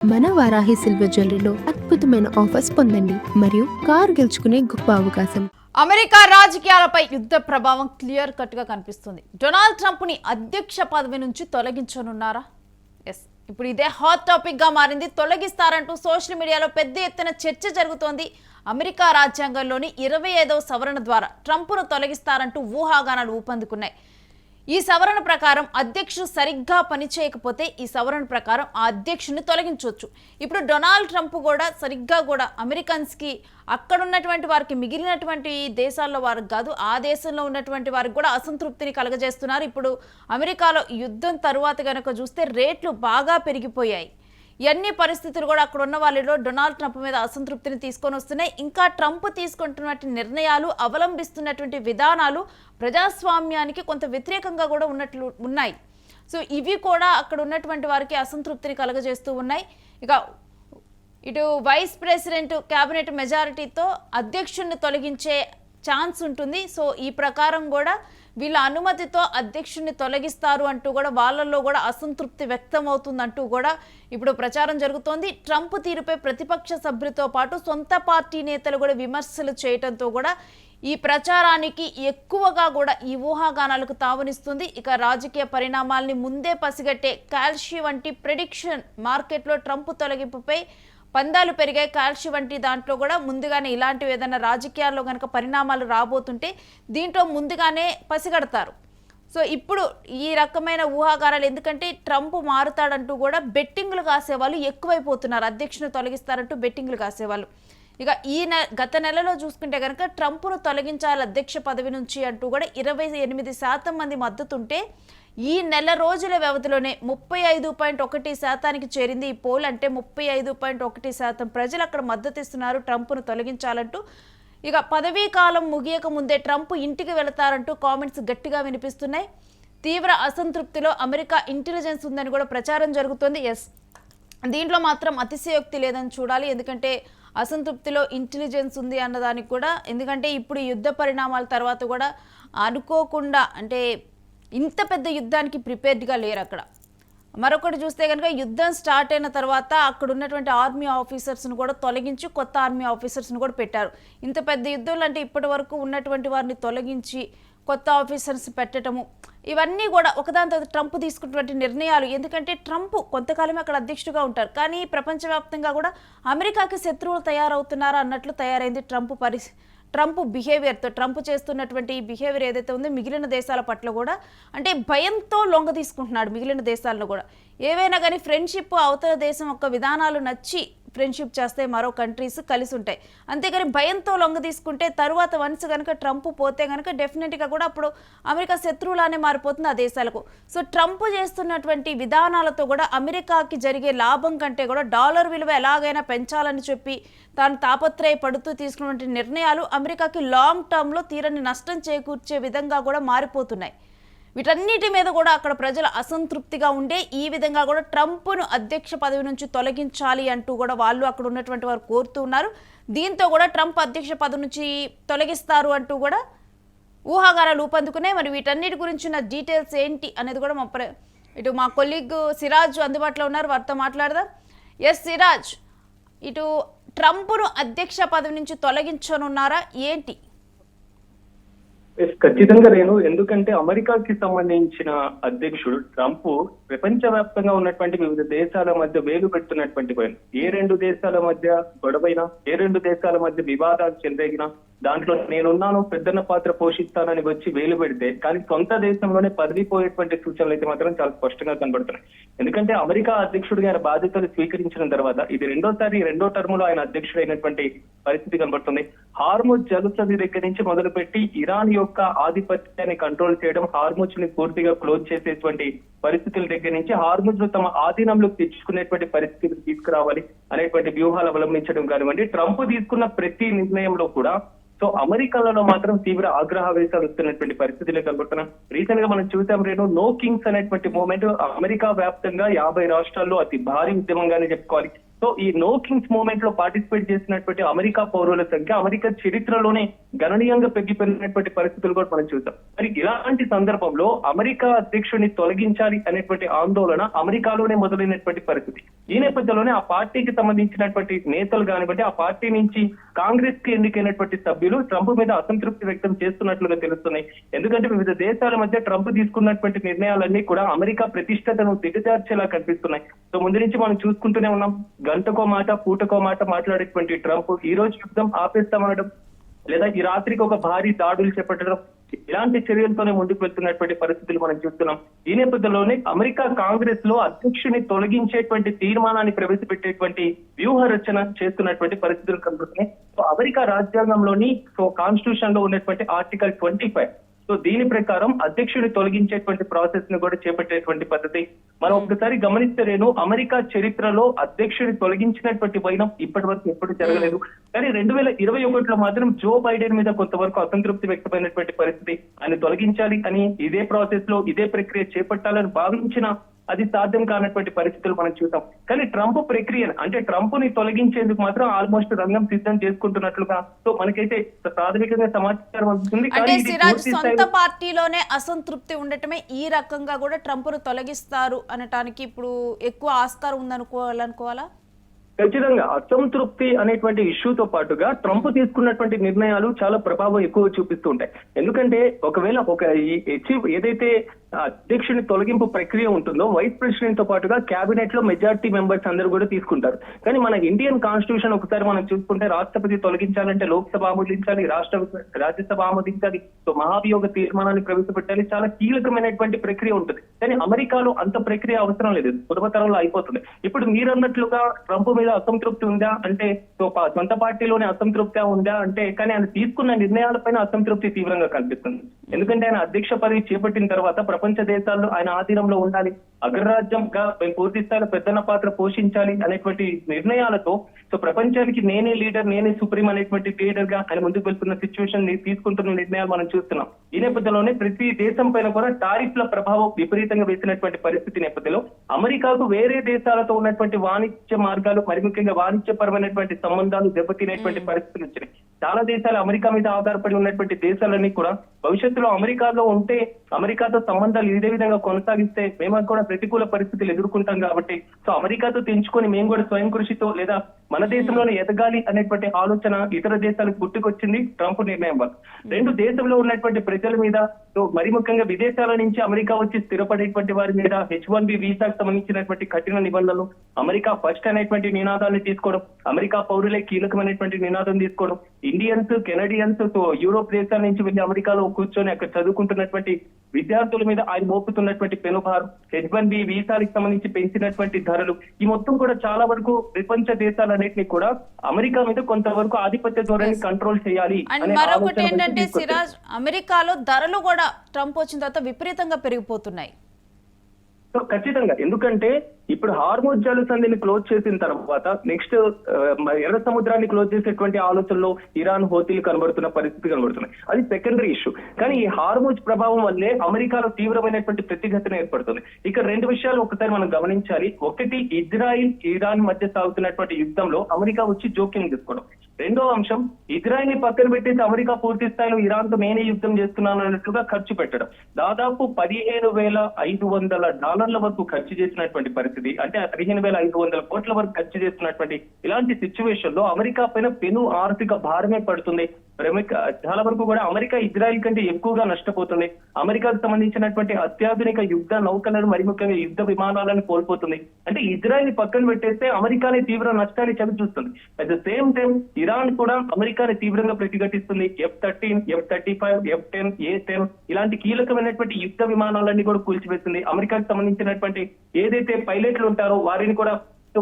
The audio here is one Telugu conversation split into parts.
మన వారాహి సిల్వర్ జ్యువెలరీలో అద్భుతమైన ఆఫర్స్ పొందండి మరియు కార్ గెలుచుకునే గొప్ప అవకాశం. అమెరికా రాజకీయాలపై యుద్ధ ప్రభావం క్లియర్ కట్ గా కనిపిస్తుంది. డొనాల్డ్ ట్రంప్ ని అధ్యక్ష పదవి నుంచి తొలగించనున్నారా? ఎస్, ఇప్పుడు ఇదే హాట్ టాపిక్ గా మారింది. తొలగిస్తారంటూ సోషల్ మీడియాలో పెద్ద ఎత్తున చర్చ జరుగుతోంది. అమెరికా రాజ్యాంగంలోని 25వ సవరణ ద్వారా ట్రంప్ను తొలగిస్తారంటూ ఊహాగానాలు ఊపందుకున్నాయి. ఈ సవరణ ప్రకారం అధ్యక్షుడు సరిగ్గా పనిచేయకపోతే ఈ సవరణ ప్రకారం ఆ అధ్యక్షుడిని తొలగించవచ్చు. ఇప్పుడు డొనాల్డ్ ట్రంప్ కూడా సరిగ్గా అమెరికన్స్కి అక్కడ ఉన్నటువంటి వారికి, మిగిలినటువంటి దేశాల్లో వారికి కాదు, ఆ దేశంలో ఉన్నటువంటి వారికి కూడా అసంతృప్తిని కలగజేస్తున్నారు. ఇప్పుడు అమెరికాలో యుద్ధం తరువాత కనుక చూస్తే రేట్లు బాగా పెరిగిపోయాయి. ఇవన్నీ పరిస్థితులు కూడా అక్కడ ఉన్న వాళ్ళలో డొనాల్డ్ ట్రంప్ మీద అసంతృప్తిని తీసుకొని వస్తున్నాయి. ఇంకా ట్రంప్ తీసుకుంటున్నటువంటి నిర్ణయాలు, అవలంబిస్తున్నటువంటి విధానాలు ప్రజాస్వామ్యానికి కొంత వ్యతిరేకంగా కూడా ఉన్నాయి. సో ఇవి కూడా అక్కడ ఉన్నటువంటి వారికి అసంతృప్తిని కలగజేస్తూ ఉన్నాయి. ఇక ఇటు వైస్ ప్రెసిడెంట్ క్యాబినెట్ మెజారిటీతో అధ్యక్షుడిని తొలగించే ఛాన్స్ ఉంటుంది. సో ఈ ప్రకారం కూడా వీళ్ళ అనుమతితో అధ్యక్షుడిని తొలగిస్తారు అంటూ కూడా వాళ్ళల్లో కూడా అసంతృప్తి వ్యక్తం అవుతుందంటూ కూడా ఇప్పుడు ప్రచారం జరుగుతోంది. ట్రంప్ తీరుపై ప్రతిపక్ష సభ్యులతో పాటు సొంత పార్టీ నేతలు కూడా విమర్శలు చేయడంతో కూడా ఈ ప్రచారానికి ఎక్కువగా కూడా ఈ ఊహాగానాలకు తావునిస్తుంది. ఇక రాజకీయ పరిణామాల్ని ముందే పసిగట్టే కాల్షి వంటి ప్రెడిక్షన్ మార్కెట్లో ట్రంప్ తొలగింపుపై పందాలు పెరిగాయి. కాల్షి వంటి దాంట్లో కూడా ముందుగానే ఇలాంటివి ఏదైనా రాజకీయాల్లో కనుక పరిణామాలు రాబోతుంటే దీంట్లో ముందుగానే పసిగడతారు. సో ఇప్పుడు ఈ రకమైన ఊహాగానాలు, ఎందుకంటే ట్రంప్ మారుతాడంటూ కూడా బెట్టింగ్లు కాసేవాళ్ళు ఎక్కువైపోతున్నారు. అధ్యక్షుని తొలగిస్తారంటూ బెట్టింగ్లు కాసేవాళ్ళు. ఇక గత నెలలో చూసుకుంటే కనుక ట్రంప్ను తొలగించాలి అధ్యక్ష పదవి నుంచి అంటూ కూడా 28% మంది మద్దతుంటే ఈ నెల రోజుల వ్యవధిలోనే 35.1% చేరింది ఈ పోల్. అంటే 35.1% ప్రజలు అక్కడ మద్దతు ఇస్తున్నారు ట్రంప్ను తొలగించాలంటూ. ఇక పదవీ కాలం ముగియక ముందే ట్రంప్ ఇంటికి వెళతారంటూ కామెంట్స్ గట్టిగా వినిపిస్తున్నాయి. తీవ్ర అసంతృప్తిలో అమెరికా ఇంటెలిజెన్స్ ఉందని కూడా ప్రచారం జరుగుతోంది. ఎస్, దీంట్లో మాత్రం అతిశయోక్తి లేదని చూడాలి. ఎందుకంటే అసంతృప్తిలో ఇంటెలిజెన్స్ ఉంది అన్నదానికి కూడా, ఎందుకంటే ఇప్పుడు యుద్ధ పరిణామాల తర్వాత కూడా అనుకోకుండా, అంటే ఇంత పెద్ద యుద్ధానికి ప్రిపేర్డ్గా లేరు అక్కడ. మరొకటి చూస్తే కనుక యుద్ధం స్టార్ట్ అయిన తర్వాత అక్కడ ఉన్నటువంటి ఆర్మీ ఆఫీసర్స్ను కూడా తొలగించి కొత్త ఆర్మీ ఆఫీసర్స్ను కూడా పెట్టారు. ఇంత పెద్ద యుద్ధంలో అంటే ఇప్పటి వరకు ఉన్నటువంటి వారిని తొలగించి కొత్త ఆఫీసర్స్ పెట్టడము, ఇవన్నీ కూడా ఒకదాని తర్వాత ట్రంప్ తీసుకున్నటువంటి నిర్ణయాలు. ఎందుకంటే ట్రంప్ కొంతకాలమే అక్కడ అధ్యక్షుడిగా ఉంటారు, కానీ ప్రపంచవ్యాప్తంగా కూడా అమెరికాకి శత్రువులు తయారవుతున్నారా అన్నట్లు తయారైంది ట్రంప్ బిహేవియర్తో. ట్రంప్ చేస్తున్నటువంటి బిహేవియర్ ఏదైతే ఉందో మిగిలిన దేశాల పట్ల కూడా, అంటే భయంతో లొంగ తీసుకుంటున్నాడు మిగిలిన దేశాలను కూడా. ఏవైనా కానీ ఫ్రెండ్షిప్, అవతల దేశం యొక్క విధానాలు నచ్చి ఫ్రెండ్షిప్ చేస్తే మరో కంట్రీస్ కలిసి ఉంటాయి. అంతేగాని భయంతో లొంగ తీసుకుంటే తరువాత వన్స్ కనుక ట్రంప్ పోతే కనుక డెఫినెట్గా కూడా అప్పుడు అమెరికా శత్రువులానే మారిపోతుంది ఆ దేశాలకు. సో ట్రంప్ చేస్తున్నటువంటి విధానాలతో కూడా అమెరికాకి జరిగే లాభం కంటే కూడా డాలర్ విలువ ఎలాగైనా పెంచాలని చెప్పి తాను తాపత్రయపడుతూ తీసుకున్నటువంటి నిర్ణయాలు అమెరికాకి లాంగ్ టర్మ్లో తీరని నష్టం చేకూర్చే విధంగా కూడా మారిపోతున్నాయి. వీటన్నిటి మీద కూడా అక్కడ ప్రజలు అసంతృప్తిగా ఉండే ఈ విధంగా కూడా ట్రంప్ను అధ్యక్ష పదవి నుంచి తొలగించాలి అంటూ కూడా వాళ్ళు అక్కడ ఉన్నటువంటి వారు కోరుతూ ఉన్నారు. దీంతో కూడా ట్రంప్ అధ్యక్ష పదవి నుంచి తొలగిస్తారు అంటూ కూడా ఊహాగానాలు ఊపందుకున్నాయి. మరి వీటన్నిటి గురించిన డీటెయిల్స్ ఏంటి అనేది కూడా ఇటు మా కొలీగ్ సిరాజ్ అందుబాటులో ఉన్నారు, వారితో మాట్లాడదాం. ఎస్ సిరాజ్, ఇటు ట్రంప్ను అధ్యక్ష పదవి నుంచి తొలగించనున్నారా ఏంటి? ఖచ్చితంగా నేను, ఎందుకంటే అమెరికాకి సంబంధించిన అధ్యక్షుడు ట్రంప్ ప్రపంచవ్యాప్తంగా ఉన్నటువంటి వివిధ దేశాల మధ్య వేలు పెడుతున్నటువంటి పైన, ఏ రెండు దేశాల మధ్య గొడవైనా, ఏ రెండు దేశాల మధ్య వివాదాలు చెలరేగినా దాంట్లో నేనున్నాను, పెద్దన్న పాత్ర పోషిస్తానని వచ్చి వేలు పెడితే, కానీ సొంత దేశంలోనే పదిలిపోయేటువంటి సూచనలు అయితే మాత్రం చాలా స్పష్టంగా కనబడుతున్నాయి. ఎందుకంటే అమెరికా అధ్యక్షుడిగా ఆయన బాధ్యతలు స్వీకరించిన తర్వాత ఇది రెండో టర్మ్ లో ఆయన అధ్యక్షుడైనటువంటి పరిస్థితి కనబడుతుంది. హార్ముజ్ జలసంధి దగ్గర నుంచి మొదలుపెట్టి ఇరాన్ యొక్క ఆధిపత్యాన్ని కంట్రోల్ చేయడం, హార్ముజ్ ని పూర్తిగా క్లోజ్ చేసేటువంటి పరిస్థితుల దగ్గర నుంచి హార్ముజ్ ను తమ ఆధీనంలోకి తెచ్చుకునేటువంటి పరిస్థితులు తీసుకురావాలి అనేటువంటి వ్యూహాలు అవలంబించడం కానివ్వండి, ట్రంప్ తీసుకున్న ప్రతి నిర్ణయంలో కూడా సో అమెరికాలో మాత్రం తీవ్ర ఆగ్రహావేశాలు వస్తున్నటువంటి పరిస్థితులు కనబడుతున్నాం. రీసెంట్ గా మనం చూసాం నో కింగ్స్ అనేటువంటి మూవ్మెంట్ అమెరికా వ్యాప్తంగా 50 రాష్ట్రాల్లో అతి భారీ ఉద్యమంగానే చెప్పుకోవాలి. సో ఈ నో కింగ్స్ మూవ్మెంట్ లో పార్టిసిపేట్ చేసినటువంటి అమెరికా పౌరుల సంఖ్య అమెరికా చరిత్రలోనే గణనీయంగా పెరిగిపోయినటువంటి పరిస్థితులు కూడా మనం చూసాం. మరి ఇలాంటి సందర్భంలో అమెరికా అధ్యక్షుడిని తొలగించాలి అనేటువంటి ఆందోళన అమెరికాలోనే మొదలైనటువంటి పరిస్థితి. ఈ నేపథ్యంలోనే ఆ పార్టీకి సంబంధించినటువంటి నేతలు కానివ్వండి, ఆ పార్టీ నుంచి కాంగ్రెస్ కి ఎన్నికైనటువంటి సభ్యులు ట్రంప్ మీద అసంతృప్తి వ్యక్తం చేస్తున్నట్లుగా తెలుస్తున్నాయి. ఎందుకంటే వివిధ దేశాల మధ్య ట్రంప్ తీసుకున్నటువంటి నిర్ణయాలన్నీ కూడా అమెరికా ప్రతిష్టతను దిగజార్చేలా కనిపిస్తున్నాయి. సో ముందు నుంచి మనం చూసుకుంటూనే ఉన్నాం, గంటకో మాట పూటకో మాట మాట్లాడేటువంటి ట్రంప్ ఈ రోజు యుద్ధం ఆపేస్తామనడం, లేదా ఈ రాత్రికి ఒక భారీ దాడులు చేపట్టడం, ఇలాంటి చర్యలతోనే ముందుకు వెళ్తున్నటువంటి పరిస్థితులు మనం చూస్తున్నాం. ఈ నేపథ్యంలోనే అమెరికా కాంగ్రెస్ లో అధ్యక్షుని తొలగించేటువంటి తీర్మానాన్ని ప్రవేశపెట్టేటువంటి వ్యూహ రచన చేస్తున్నటువంటి పరిస్థితులు కనబడుతున్నాయి. సో అమెరికా రాజ్యాంగంలోని కాన్స్టిట్యూషన్ లో ఉన్నటువంటి ఆర్టికల్ 25, సో దీని ప్రకారం అధ్యక్షుడిని తొలగించేటువంటి ప్రాసెస్ ను కూడా చేపట్టేటువంటి పద్ధతి మనం ఒకసారి గమనిస్తే అమెరికా చరిత్రలో అధ్యక్షుడిని తొలగించినటువంటి వైనం ఇప్పటి వరకు ఎప్పుడు జరగలేదు. కానీ 2021లో మాత్రం జో బైడెన్ మీద కొంతవరకు అసంతృప్తి వ్యక్తమైనటువంటి పరిస్థితి. ఆయన తొలగించాలి అని ఇదే ప్రాసెస్ లో ఇదే ప్రక్రియ చేపట్టాలని భావించిన అది సాధ్యం కానటువంటి పరిస్థితులు మనం చూసాం. కానీ ట్రంప్ ప్రక్రియ అంటే ట్రంప్ ని తొలగించేందుకు మాత్రం ఆల్మోస్ట్ రంగం సిద్ధం చేసుకుంటున్నట్లుగా సో మనకైతే ప్రాథమికంగా సమాచారం అందుతుంది. అంటే సిరాజ్ సొంత పార్టీలోనే అసంతృప్తి ఉండటమే ఈ రకంగా కూడా ట్రంప్ ను తొలగిస్తారు అనటానికి ఇప్పుడు ఎక్కువ ఆస్కారం ఉందనుకోవాలనుకోవాలా? ఖచ్చితంగా అసంతృప్తి అనేటువంటి ఇష్యూతో పాటుగా ట్రంప్ తీసుకున్నటువంటి నిర్ణయాలు చాలా ప్రభావం ఎక్కువ చూపిస్తూ ఉంటాయి. ఎందుకంటే ఒకవేళ ఏదైతే అధ్యక్షుని తొలగింపు ప్రక్రియ ఉంటుందో వైస్ ప్రెసిడెంట్ తో పాటుగా కేబినెట్ లో మెజారిటీ మెంబర్స్ అందరూ కూడా తీసుకుంటారు. కానీ మన ఇండియన్ కాన్స్టిట్యూషన్ ఒకసారి మనం చూసుకుంటే రాష్ట్రపతి తొలగించాలంటే లోక్సభ ఆమోదించాలి, రాజ్యసభ ఆమోదించాలి, సో మహాభియోగ తీర్మానాన్ని ప్రవేశపెట్టాలి. చాలా కీలకమైనటువంటి ప్రక్రియ ఉంటుంది. కానీ అమెరికాలో అంత ప్రక్రియ అవసరం లేదు, సులభతరంలో అయిపోతుంది. ఇప్పుడు మీరు అన్నట్లుగా ట్రంప్ మీద అసంతృప్తి ఉందా అంటే సొంత పార్టీలోనే అసంతృప్తి ఉందా అంటే, కానీ ఆయన తీసుకున్న నిర్ణయాలపైన అసంతృప్తి తీవ్రంగా కనిపిస్తుంది. ఎందుకంటే ఆయన అధ్యక్ష పదవి చేపట్టిన తర్వాత ప్రపంచ దేశాల్లో ఆయన ఆధీనంలో ఉండాలి, అగ్రరాజ్యంగా మేము పూర్తి స్థాయిలో పెద్దన్న పాత్ర పోషించాలి అనేటువంటి నిర్ణయాలతో సో ప్రపంచానికి నేనే లీడర్, నేనే సుప్రీం అనేటువంటి లీడర్ గా ఆయన ముందుకు వెళ్తున్న సిచ్యువేషన్ తీసుకుంటున్న నిర్ణయాలు మనం చూస్తున్నాం. ఈ నేపథ్యంలోనే ప్రతి దేశం పైన కూడా టారిఫ్ల ప్రభావం విపరీతంగా వేసినటువంటి పరిస్థితి నేపథ్యంలో అమెరికాకు వేరే దేశాలతో ఉన్నటువంటి వాణిజ్య మార్గాలు, మరి ముఖ్యంగా వాణిజ్యపరమైనటువంటి సంబంధాలు దెబ్బతినేటువంటి పరిస్థితులు వచ్చినాయి. చాలా దేశాలు అమెరికా మీద ఆధారపడి ఉన్నటువంటి దేశాలన్నీ కూడా భవిష్యత్తులో అమెరికాలో ఉంటే అమెరికాతో సంబంధాలు ఇదే విధంగా కొనసాగిస్తే మేము కూడా ప్రతికూల పరిస్థితులు ఎదుర్కొంటాం కాబట్టి సో అమెరికాతో తెంచుకొని మేము కూడా స్వయం కృషితో లేదా మన దేశంలోనే ఎదగాలి అనేటువంటి ఆలోచన ఇతర దేశాలకు పుట్టుకొచ్చింది ట్రంప్ నిర్ణయం వల్ల. రెండు దేశంలో ఉన్నటువంటి ప్రజల మీద మరి ముఖ్యంగా విదేశాల నుంచి అమెరికా వచ్చి స్థిరపడేటువంటి వారి మీద H1B వీసాకు సంబంధించినటువంటి కఠిన నిబంధనలు, అమెరికా ఫస్ట్ అనేటువంటి నినాదాన్ని తీసుకోవడం, అమెరికా పౌరులే కీలకమైనటువంటి నినాదం తీసుకోవడం, ఇండియన్స్, కెనడియన్స్, యూరోప్ దేశాల నుంచి వెళ్ళి అమెరికాలో కూర్చొని అక్కడ చదువుకుంటున్నటువంటి విద్యార్థుల మీద ఆయన మోపుతున్నటువంటి పెనుభారం, H1B వీసాలకు సంబంధించి పెంచినటువంటి ధరలు, ఈ మొత్తం కూడా చాలా వరకు ప్రపంచ దేశాలన్నింటినీ కూడా అమెరికా మీద కొంతవరకు ఆధిపత్య ధోరణి కంట్రోల్ చేయాలి. మరొకటి ఏంటంటే సిరాజ్, అమెరికాలో ధరలు కూడా ట్రంప్ వచ్చిన తర్వాత విపరీతంగా పెరిగిపోతున్నాయి. సో ఖచ్చితంగా, ఎందుకంటే ఇప్పుడు హార్మోజ్ జలసంధిని క్లోజ్ చేసిన తర్వాత నెక్స్ట్ ఎర్ర సముద్రాన్ని క్లోజ్ చేసేటువంటి ఆలోచనలో ఇరాన్, హోతీలు కనబడుతున్న పరిస్థితి కనబడుతున్నాయి. అది సెకండరీ ఇష్యూ. కానీ ఈ హార్మోజ్ ప్రభావం వల్లే అమెరికాలో తీవ్రమైనటువంటి ప్రతిఘటన ఏర్పడుతుంది. ఇక్కడ రెండు విషయాలు ఒకసారి మనం గమనించాలి. ఒకటి, ఇజ్రాయిల్ ఇరాన్ మధ్య సాగుతున్నటువంటి యుద్ధంలో అమెరికా వచ్చి జోక్యం తీసుకోవడం. రెండో అంశం, ఇజ్రాయిల్ ని పక్కన పెట్టేసి అమెరికా పూర్తి స్థాయిలో ఇరాన్ తో నేనే యుద్ధం చేస్తున్నాను అన్నట్లుగా ఖర్చు పెట్టడం. దాదాపు $15,500 వరకు ఖర్చు చేసినటువంటి పరిస్థితి, అంటే 15,500 కోట్ల వరకు ఖర్చు చేస్తున్నటువంటి ఇలాంటి సిచ్యువేషన్ లో అమెరికా పైన పెను ఆర్థిక భారమే పడుతుంది. చాలా వరకు కూడా అమెరికా ఇజ్రాయిల్ కంటే ఎక్కువగా నష్టపోతుంది. అమెరికాకు సంబంధించినటువంటి అత్యాధునిక యుద్ధ నౌకలను, మరి ముఖ్యంగా యుద్ధ విమానాలను కోల్పోతుంది. అంటే ఇజ్రాయిల్ పక్కన పెట్టేస్తే అమెరికానే తీవ్ర నష్టాన్ని చవి చూస్తుంది. At the same time Iran కూడా అమెరికాని తీవ్రంగా ప్రతిఘటిస్తుంది. F-13, F-35, F-10, A-10 ఇలాంటి కీలకమైనటువంటి యుద్ధ విమానాలన్నీ కూడా కూల్చివేస్తుంది. అమెరికాకు సంబంధించినటువంటి ఏదైతే పైలట్లు ఉంటారో వారిని కూడా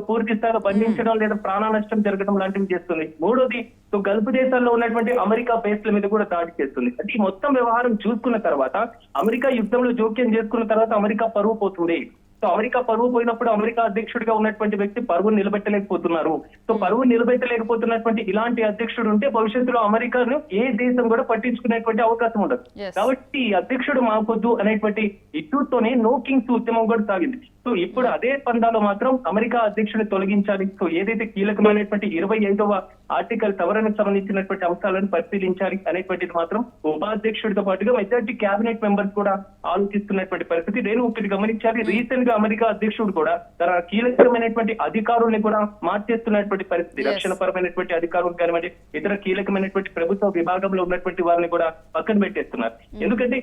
పూర్తి స్థాయిలో బంధించడం లేదా ప్రాణ నష్టం జరగడం లాంటివి చేస్తుంది. మూడోది, గల్ఫ్ దేశాల్లో ఉన్నటువంటి అమెరికా బేస్ల మీద కూడా దాడి చేస్తుంది. అంటే ఈ మొత్తం వ్యవహారం చూసుకున్న తర్వాత అమెరికా యుద్ధంలో జోక్యం చేసుకున్న తర్వాత అమెరికా పరువు పోతుంది. సో అమెరికా పరువు పోయినప్పుడు అమెరికా అధ్యక్షుడిగా ఉన్నటువంటి వ్యక్తి పరువు నిలబెట్టలేకపోతున్నారు. సో పరువు నిలబెట్టలేకపోతున్నటువంటి ఇలాంటి అధ్యక్షుడు ఉంటే భవిష్యత్తులో అమెరికాను ఏ దేశం కూడా పట్టించుకునేటువంటి అవకాశం ఉండదు. Yes. కాబట్టి ఈ అధ్యక్షుడు మాకొద్దు అనేటువంటి ఇష్యూతోనే నో కింగ్స్ ఉద్యమం కూడా సాగింది. సో ఇప్పుడు అదే పందాలో మాత్రం అమెరికా అధ్యక్షుడిని తొలగించాలి. సో ఏదైతే కీలకమైనటువంటి 25వ ఆర్టికల్ సవరణకు సంబంధించినటువంటి అంశాలను పరిశీలించాలి అనేటువంటిది మాత్రం ఉపాధ్యక్షుడితో పాటుగా మెజారిటీ క్యాబినెట్ మెంబర్స్ కూడా ఆలోచిస్తున్నటువంటి పరిస్థితి. నేను ఒకటి గమనించాలి, రీసెంట్ గా అమెరికా అధ్యక్షుడు కూడా తన కీలకమైనటువంటి అధికారుల్ని కూడా మార్చేస్తున్నటువంటి పరిస్థితి. Yes. రక్షణ పరమైనటువంటి అధికారులు కానివ్వండి, ఇతర కీలకమైనటువంటి ప్రభుత్వ విభాగంలో ఉన్నటువంటి వారిని కూడా పక్కన పెట్టేస్తున్నారు. ఎందుకంటే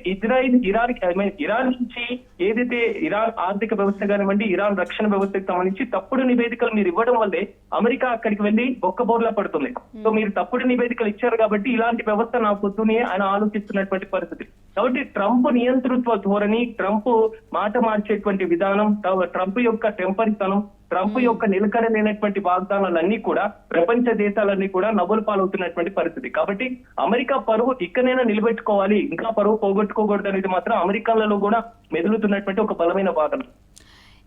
ఇరాన్ నుంచి ఏదైతే ఇరాన్ ఆర్థిక వ్యవస్థ కానివ్వండి, ఇరాన్ రక్షణ వ్యవస్థకు సంబంధించి తప్పుడు నివేదికలు మీరు ఇవ్వడం వల్లే అమెరికా అక్కడికి వెళ్లి బొక్కబోర్లా పడుతుంది. సో మీరు తప్పుడు నివేదికలు ఇచ్చారు కాబట్టి ఇలాంటి వ్యవస్థ నాకు వద్దుని ఆయన ఆలోచిస్తున్నటువంటి పరిస్థితి. కాబట్టి ట్రంప్ నియంతృత్వ ధోరణి, ట్రంప్ మాట మార్చేటువంటి విధానం, ట్రంప్ యొక్క టెంపరితనం, ట్రంప్ యొక్క నిలకడలేనటువంటి వాగ్దానాలన్నీ కూడా ప్రపంచ దేశాలన్నీ కూడా నవ్వులు పాలవుతున్నటువంటి పరిస్థితి. కాబట్టి అమెరికా పరువు ఇక్కడైనా నిలబెట్టుకోవాలి, ఇంకా పరువు పోగొట్టుకోకూడదు అనేది మాత్రం అమెరికాలలో కూడా మెదులుతున్నటువంటి ఒక బలమైన వాదన.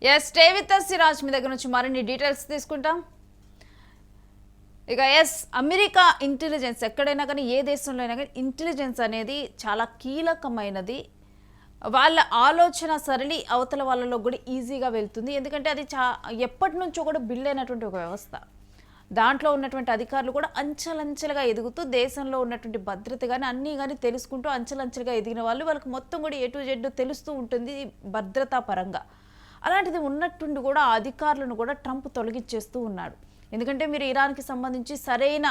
Yes, stay with us Siraj. మీ దగ్గర నుంచి మరిన్ని డీటెయిల్స్ తీసుకుంటాం. ఇక అమెరికా ఇంటెలిజెన్స్ ఎక్కడైనా కానీ, ఏ దేశంలో అయినా కానీ ఇంటెలిజెన్స్ అనేది చాలా కీలకమైనది. వాళ్ళ ఆలోచన సరళి అవతల వాళ్ళలో కూడా ఈజీగా వెళ్తుంది. ఎందుకంటే అది ఎప్పటి నుంచో కూడా బిల్డ్ అయినటువంటి ఒక వ్యవస్థ. దాంట్లో ఉన్నటువంటి అధికారులు కూడా అంచెలంచెలుగా ఎదుగుతూ దేశంలో ఉన్నటువంటి భద్రత కానీ అన్నీ కానీ తెలుసుకుంటూ అంచెలంచెలుగా ఎదిగిన వాళ్ళకి మొత్తం కూడా A to Z తెలుస్తూ ఉంటుంది భద్రతా పరంగా. అలాంటిది ఉన్నట్టుండి కూడా ఆ అధికారులను కూడా ట్రంప్ తొలగించేస్తూ ఉన్నాడు. ఎందుకంటే మీరు ఇరాన్కి సంబంధించి సరైన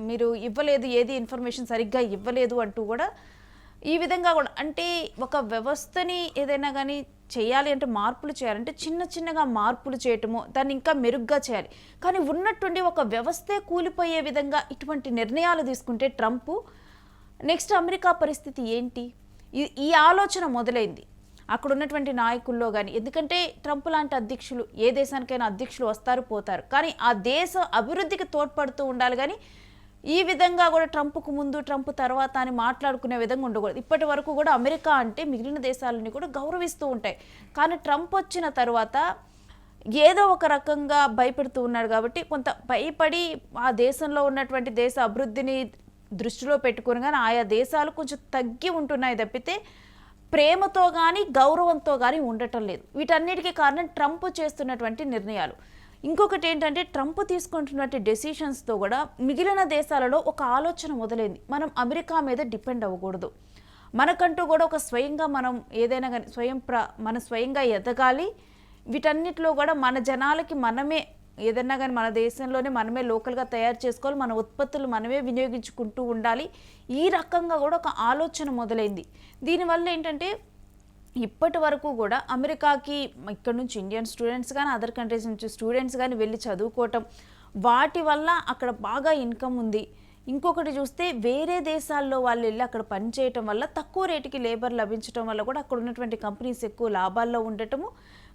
మీరు ఇవ్వలేదు, ఏది ఇన్ఫర్మేషన్ సరిగ్గా ఇవ్వలేదు అంటూ కూడా ఈ విధంగా కూడా, అంటే ఒక వ్యవస్థని ఏదైనా కానీ చేయాలి అంటే మార్పులు చేయాలంటే చిన్న చిన్నగా మార్పులు చేయటము, దాన్ని ఇంకా మెరుగ్గా చేయాలి. కానీ ఉన్నట్టుండి ఒక వ్యవస్థే కూలిపోయే విధంగా ఇటువంటి నిర్ణయాలు తీసుకుంటే ట్రంప్ నెక్స్ట్ అమెరికా పరిస్థితి ఏంటి? ఈ ఆలోచన మొదలైంది అక్కడ ఉన్నటువంటి నాయకుల్లో కానీ. ఎందుకంటే ట్రంప్ లాంటి అధ్యక్షులు ఏ దేశానికైనా అధ్యక్షులు వస్తారు పోతారు, కానీ ఆ దేశ అభివృద్ధికి తోడ్పడుతూ ఉండాలి. కానీ ఈ విధంగా కూడా ట్రంప్కు ముందు ట్రంప్ తర్వాత అని మాట్లాడుకునే విధంగా ఉండకూడదు. ఇప్పటి వరకు కూడా అమెరికా అంటే మిగిలిన దేశాలని కూడా గౌరవిస్తూ ఉంటాయి. కానీ ట్రంప్ వచ్చిన తర్వాత ఏదో ఒక రకంగా భయపెడుతూ ఉన్నాడు కాబట్టి కొంత భయపడి ఆ దేశంలో ఉన్నటువంటి దేశ అభివృద్ధిని దృష్టిలో పెట్టుకుని కానీ ఆయా దేశాలు కొంచెం తగ్గి ఉంటున్నాయి తప్పితే ప్రేమతో కానీ గౌరవంతో కానీ ఉండటం లేదు. వీటన్నిటికీ కారణం ట్రంప్ చేస్తున్నటువంటి నిర్ణయాలు. ఇంకొకటి ఏంటంటే ట్రంప్ తీసుకుంటున్నటువంటి డెసిషన్స్తో కూడా మిగిలిన దేశాలలో ఒక ఆలోచన మొదలైంది, మనం అమెరికా మీద డిపెండ్ అవ్వకూడదు, మనకంటూ కూడా ఒక స్వయంగా మనం ఏదైనా కానీ మనం స్వయంగా ఎదగాలి. వీటన్నిటిలో కూడా మన జనాలకి మనమే ఏదన్నా కానీ మన దేశంలోనే మనమే లోకల్గా తయారు చేసుకోవాలి, మన ఉత్పత్తులు మనమే వినియోగించుకుంటూ ఉండాలి. ఈ రకంగా కూడా ఒక ఆలోచన మొదలైంది. దీనివల్ల ఏంటంటే ఇప్పటి వరకు కూడా అమెరికాకి ఇక్కడ నుంచి ఇండియన్ స్టూడెంట్స్ కానీ అదర్ కంట్రీస్ నుంచి స్టూడెంట్స్ కానీ వెళ్ళి చదువుకోవటం, వాటి వల్ల అక్కడ బాగా ఇన్కమ్ ఉంది. ఇంకొకటి చూస్తే వేరే దేశాల్లో వాళ్ళు వెళ్ళి అక్కడ పనిచేయటం వల్ల తక్కువ రేటుకి లేబర్ లభించడం వల్ల కూడా అక్కడ ఉన్నటువంటి కంపెనీస్ ఎక్కువ లాభాల్లో ఉండటము,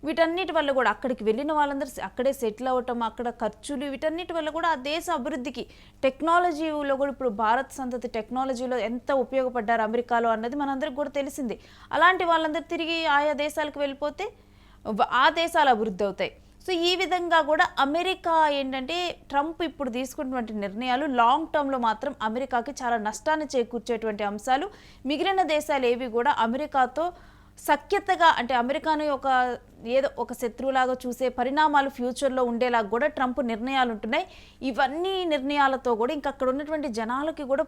వీటన్నిటి వల్ల కూడా అక్కడికి వెళ్ళిన వాళ్ళందరూ అక్కడే సెటిల్ అవ్వటం, అక్కడ ఖర్చులు, వీటన్నిటి వల్ల కూడా ఆ దేశ అభివృద్ధికి టెక్నాలజీలో కూడా ఇప్పుడు భారత్ సంతతి టెక్నాలజీలో ఎంత ఉపయోగపడ్డారు అమెరికాలో అన్నది మనందరికి కూడా తెలిసింది. అలాంటి వాళ్ళందరూ తిరిగి ఆయా దేశాలకు వెళ్ళిపోతే ఆ దేశాలు అభివృద్ధి అవుతాయి. సో ఈ విధంగా కూడా అమెరికా ఏంటంటే ట్రంప్ ఇప్పుడు తీసుకున్నటువంటి నిర్ణయాలు లాంగ్ టర్మ్లో మాత్రం అమెరికాకి చాలా నష్టాన్ని చేకూర్చేటువంటి అంశాలు. మిగిలిన దేశాలు ఏవి కూడా అమెరికాతో సఖ్యతగా అంటే అమెరికాను ఏదో ఒక శత్రువులాగా చూసే పరిణామాలు ఫ్యూచర్లో ఉండేలాగా కూడా ట్రంప్ నిర్ణయాలు ఉంటున్నాయి. ఇవన్నీ నిర్ణయాలతో కూడా ఇంకా అక్కడ ఉన్నటువంటి జనాలకి కూడా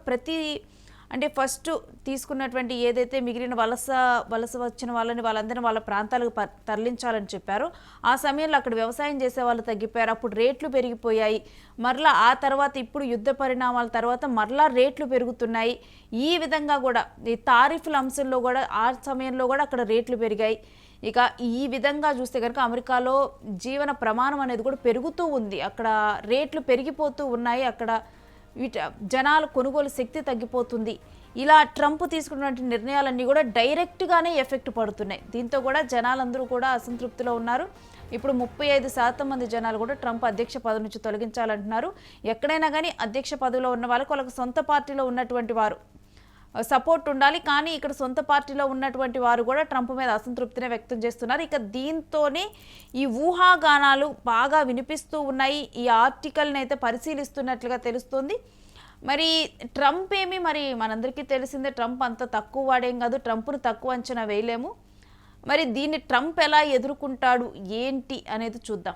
అంటే ఫస్ట్ తీసుకున్నటువంటి ఏదైతే మిగిలిన వలస వచ్చిన వాళ్ళందరినీ వాళ్ళ ప్రాంతాలకు తరలించాలని చెప్పారో ఆ సమయంలో అక్కడ వ్యవసాయం చేసే వాళ్ళు తగ్గిపోయారు, అప్పుడు రేట్లు పెరిగిపోయాయి. మరలా ఆ తర్వాత ఇప్పుడు యుద్ధ పరిణామాల తర్వాత మరలా రేట్లు పెరుగుతున్నాయి. ఈ విధంగా కూడా ఈ తారీఫుల అంశంలో కూడా ఆ సమయంలో కూడా అక్కడ రేట్లు పెరిగాయి. ఇక ఈ విధంగా చూస్తే కనుక అమెరికాలో జీవన ప్రమాణం అనేది కూడా పెరుగుతూ ఉంది, అక్కడ రేట్లు పెరిగిపోతూ ఉన్నాయి, అక్కడ జనాల కొనుగోలు శక్తి తగ్గిపోతుంది. ఇలా ట్రంప్ తీసుకున్నటువంటి నిర్ణయాలన్నీ కూడా డైరెక్ట్గానే ఎఫెక్ట్ పడుతున్నాయి. దీంతో కూడా జనాలందరూ కూడా అసంతృప్తిలో ఉన్నారు. ఇప్పుడు 35% మంది జనాలు కూడా ట్రంప్ అధ్యక్ష పదవి నుంచి తొలగించాలంటున్నారు. ఎక్కడైనా కానీ అధ్యక్ష పదవిలో ఉన్న వాళ్ళకు సొంత పార్టీలో ఉన్నటువంటి వారు సపోర్ట్ ఉండాలి. కానీ ఇక్కడ సొంత పార్టీలో ఉన్నటువంటి వారు కూడా ట్రంప్ మీద అసంతృప్తిని వ్యక్తం చేస్తున్నారు. ఇక దీంతోనే ఈ ఊహాగానాలు బాగా వినిపిస్తూ ఉన్నాయి. ఈ ఆర్టికల్ని అయితే పరిశీలిస్తున్నట్లుగా తెలుస్తుంది. మరి ట్రంప్ ఏమి, మరి మనందరికీ తెలిసిందే ట్రంప్ అంత తక్కువ వాడేం కాదు, ట్రంప్ను తక్కువ అంచనా వేయలేము. మరి దీన్ని ట్రంప్ ఎలా ఎదుర్కొంటాడు ఏంటి అనేది చూద్దాం.